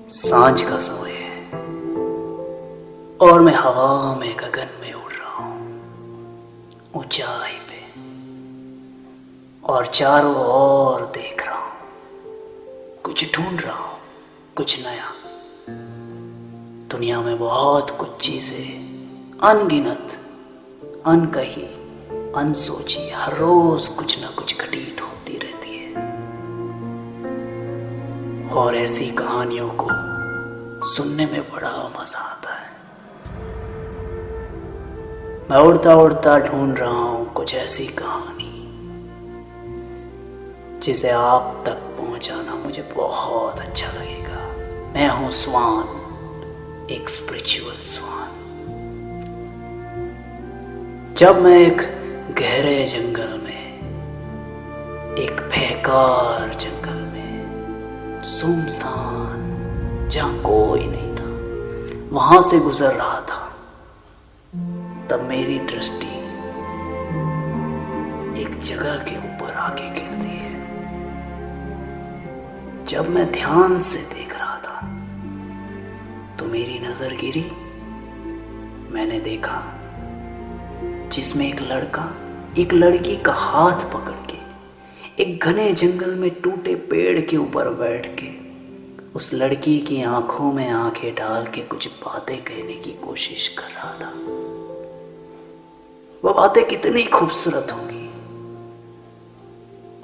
सांझ का समय है और मैं हवा में गगन में उड़ रहा हूं, ऊंचाई पे, और चारों ओर देख रहा हूं, कुछ ढूंढ रहा हूं, कुछ नया। दुनिया में बहुत कुछ चीजें अनगिनत, अनकही, अनसोची हर रोज कुछ ना कुछ घटित होती रहती है, और ऐसी कहानियों को सुनने में बड़ा मजा आता है। मैं उड़ता उड़ता ढूंढ रहा हूं कुछ ऐसी कहानी जिसे आप तक पहुंचाना मुझे बहुत अच्छा लगेगा। मैं हूं स्वान, एक स्पिरिचुअल स्वान। जब मैं एक गहरे जंगल में, एक बेकार जंगल में, सुनसान, जहां कोई नहीं था, वहां से गुजर रहा था, तब मेरी दृष्टि एक जगह के ऊपर आके गिरती है। जब मैं ध्यान से देख रहा था तो मेरी नजर गिरी, मैंने देखा जिसमें एक लड़का एक लड़की का हाथ पकड़ के एक घने जंगल में टूटे पेड़ के ऊपर बैठ के उस लड़की की आंखों में आंखें डाल के कुछ बातें कहने की कोशिश कर रहा था। वह बातें कितनी खूबसूरत होंगी,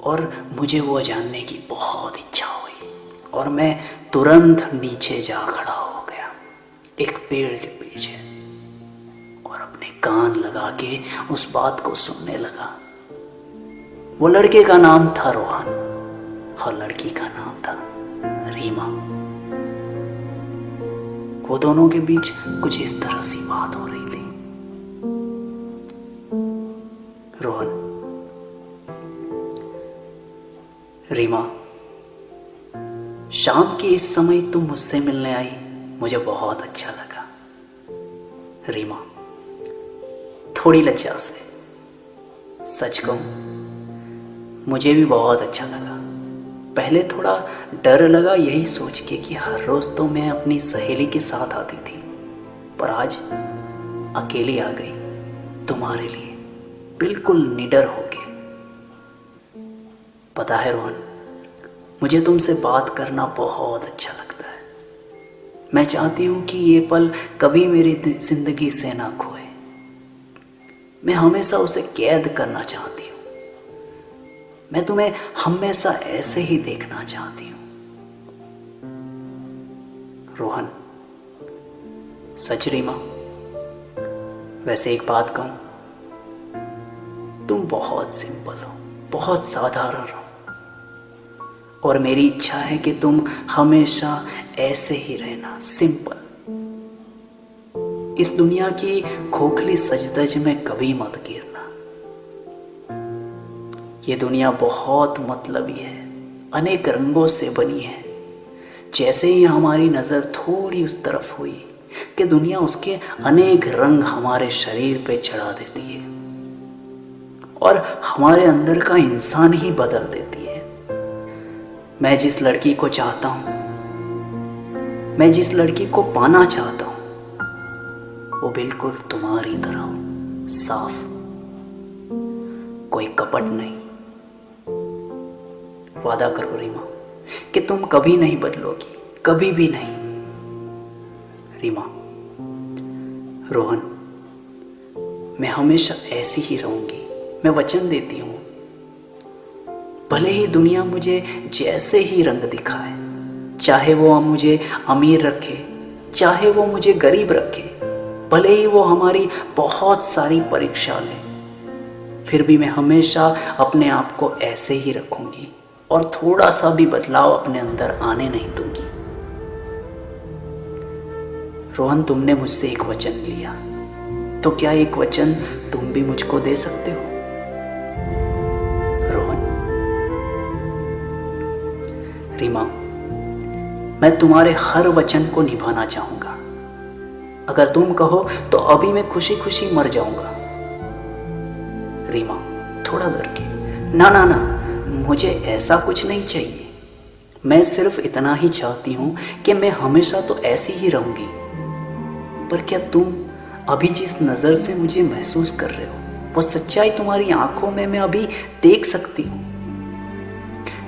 और मुझे वो जानने की बहुत इच्छा हुई, और मैं तुरंत नीचे जा खड़ा हो गया एक पेड़ के पीछे, और अपने कान लगा के उस बात को सुनने लगा। वो लड़के का नाम था रोहन और लड़की का नाम था रीमा। वो दोनों के बीच कुछ इस तरह सी बात हो रही थी। रोहन, रीमा, शाम के इस समय तुम मुझसे मिलने आई, मुझे बहुत अच्छा लगा। रीमा, थोड़ी लज्जा से, सच कहूं मुझे भी बहुत अच्छा लगा। पहले थोड़ा डर लगा यही सोच के कि हर रोज तो मैं अपनी सहेली के साथ आती थी, पर आज अकेली आ गई तुम्हारे लिए, बिल्कुल निडर होके। पता है रोहन, मुझे तुमसे बात करना बहुत अच्छा लगता है। मैं चाहती हूं कि ये पल कभी मेरी जिंदगी से ना खोए। मैं हमेशा उसे कैद करना चाहती हूं। मैं तुम्हें हमेशा ऐसे ही देखना चाहती हूं। रोहन, सच रीमा, वैसे एक बात कहूं, तुम बहुत सिंपल हो, बहुत साधारण हो, और मेरी इच्छा है कि तुम हमेशा ऐसे ही रहना, सिंपल। इस दुनिया की खोखली सजधज में कभी मत गिरना। ये दुनिया बहुत मतलबी है, अनेक रंगों से बनी है। जैसे ही हमारी नजर थोड़ी उस तरफ हुई कि दुनिया उसके अनेक रंग हमारे शरीर पे चढ़ा देती है और हमारे अंदर का इंसान ही बदल देती है। मैं जिस लड़की को चाहता हूं, मैं जिस लड़की को पाना चाहता हूं, वो बिल्कुल तुम्हारी तरह हो, साफ, कोई कपट नहीं। वादा करो रीमा कि तुम कभी नहीं बदलोगी, कभी भी नहीं। रीमा, रोहन, मैं हमेशा ऐसी ही रहूंगी, मैं वचन देती हूं। भले ही दुनिया मुझे जैसे ही रंग दिखाए, चाहे वो मुझे अमीर रखे, चाहे वो मुझे गरीब रखे, भले ही वो हमारी बहुत सारी परीक्षा ले, फिर भी मैं हमेशा अपने आप को ऐसे ही रखूंगी और थोड़ा सा भी बदलाव अपने अंदर आने नहीं दूंगी। रोहन, तुमने मुझसे एक वचन लिया, तो क्या एक वचन तुम भी मुझको दे सकते हो? रोहन, रीमा, मैं तुम्हारे हर वचन को निभाना चाहूंगा। अगर तुम कहो तो अभी मैं खुशी खुशी मर जाऊंगा। रीमा, थोड़ा डर के, ना ना ना, मुझे ऐसा कुछ नहीं चाहिए। मैं सिर्फ इतना ही चाहती हूँ कि मैं हमेशा तो ऐसी ही रहूँगी। पर क्या तुम अभी जिस नज़र से मुझे महसूस कर रहे हो, वो सच्चाई तुम्हारी आंखों में मैं अभी देख सकती हूँ?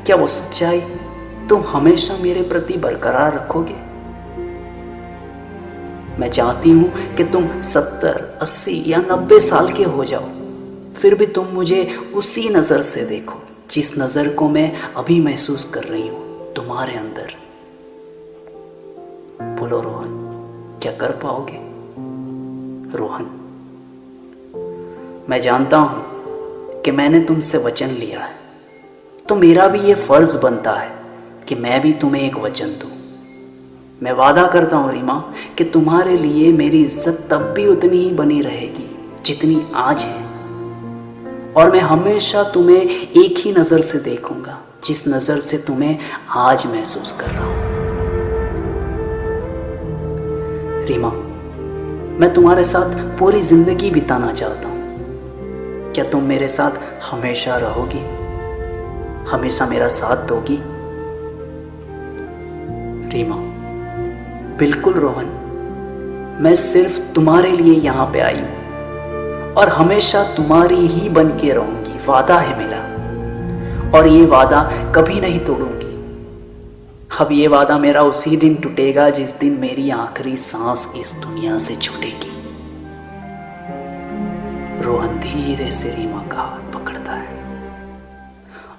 क्या वो सच्चाई तुम हमेशा मेरे प्रति बरकरार रखोगे? मैं चाहती हूँ कि तुम 70, 80 या 90 साल के हो जाओ, फिर भी तुम मुझे उसी नज़र से देखो जिस नज़र को मैं अभी महसूस कर रही हूँ तुम्हारे अंदर। बोलो रोहन, क्या कर पाओगे? रोहन, मैं जानता हूँ कि मैंने तुमसे वचन लिया है, तो मेरा भी ये फ़र्ज़ बनता है कि मैं भी तुम्हें एक वचन दूँ। मैं वादा करता हूँ रीमा कि तुम्हारे लिए मेरी इज्जत तब भी उतनी ही बनी रहेगी जितनी आज है, और मैं हमेशा तुम्हें एक ही नज़र से देखूंगा जिस नज़र से तुम्हें आज महसूस कर रहा हूँ। रीमा, मैं तुम्हारे साथ पूरी ज़िंदगी बिताना चाहता हूँ। क्या तुम मेरे साथ हमेशा रहोगी? हमेशा मेरा साथ दोगी? रीमा, बिल्कुल रोहन, मैं सिर्फ तुम्हारे लिए यहाँ पे आई हूँ और हमेशा तुम्हारी ही बन के रहूँगी, वादा है मेरा, और ये वादा कभी नहीं तोड़ूंगी। अब ये वादा मेरा उसी दिन टूटेगा जिस दिन मेरी आखिरी सांस इस दुनिया से छूटेगी। रोहन धीरे से रीमा का हाथ पकड़ता है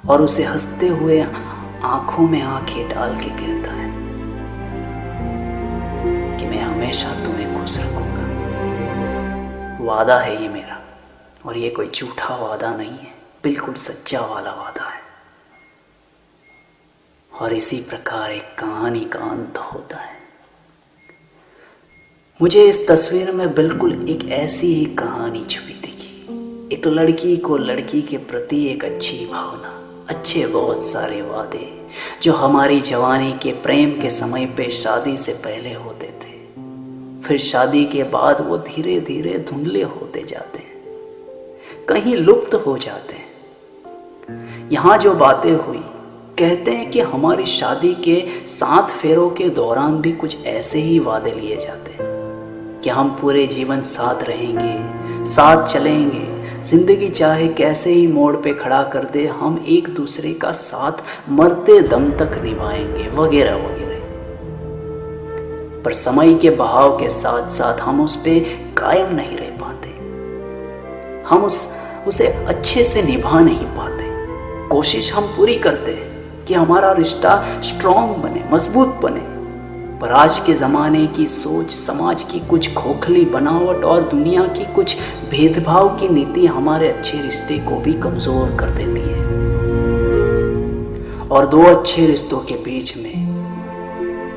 और उसे हंसते हुए आंखों में आंखें डाल के कहता है कि मैं हमेशा तुम्हें खुश रखूंगा। वादा है ये मेरा, और ये कोई झूठा वादा नहीं है, बिल्कुल सच्चा वाला वादा है। और इसी प्रकार एक कहानी का अंत होता है। मुझे इस तस्वीर में बिल्कुल एक ऐसी ही कहानी छुपी दिखी। एक लड़की को लड़की के प्रति एक अच्छी भावना, अच्छे बहुत सारे वादे जो हमारी जवानी के प्रेम के समय पे शादी से पहले होते थे, फिर शादी के बाद वो धीरे धीरे धुंधले होते जाते हैं, कहीं लुप्त हो जाते हैं। यहाँ जो बातें हुई, कहते हैं कि हमारी शादी के 7 फेरों के दौरान भी कुछ ऐसे ही वादे लिए जाते हैं कि हम पूरे जीवन साथ रहेंगे, साथ चलेंगे, जिंदगी चाहे कैसे ही मोड़ पे खड़ा कर दे, हम एक दूसरे का साथ मरते दम तक निभाएंगे, वगैरह वगैरह। पर समय के बहाव के साथ साथ हम उस पे कायम नहीं रह पाते, हम उसे अच्छे से निभा नहीं पाते। कोशिश हम पूरी करते हैं कि हमारा रिश्ता स्ट्रॉन्ग बने, मजबूत बने, पर आज के ज़माने की सोच, समाज की कुछ खोखली बनावट और दुनिया की कुछ भेदभाव की नीति हमारे अच्छे रिश्ते को भी कमज़ोर कर देती है, और 2 अच्छे रिश्तों के बीच में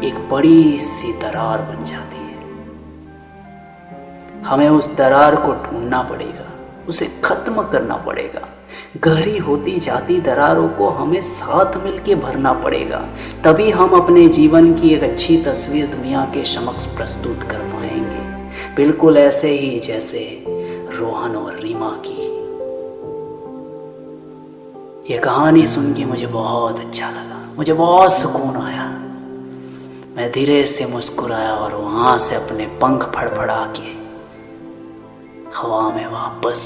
एक बड़ी सी दरार बन जाती है। हमें उस दरार को ढूंढना पड़ेगा, उसे ख़त्म करना पड़ेगा। गहरी होती जाती दरारों को हमें साथ मिलके भरना पड़ेगा, तभी हम अपने जीवन की एक अच्छी तस्वीर दुनिया के समक्ष प्रस्तुत कर पाएंगे, बिल्कुल ऐसे ही जैसे रोहन और रीमा की। ये कहानी सुन के मुझे बहुत अच्छा लगा, मुझे बहुत सुकून आया। मैं धीरे से मुस्कुराया और वहां से अपने पंख फड़फड़ा के हवा में वापस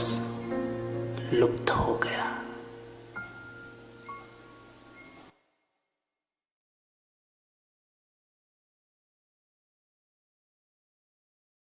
लुप्त हो गया।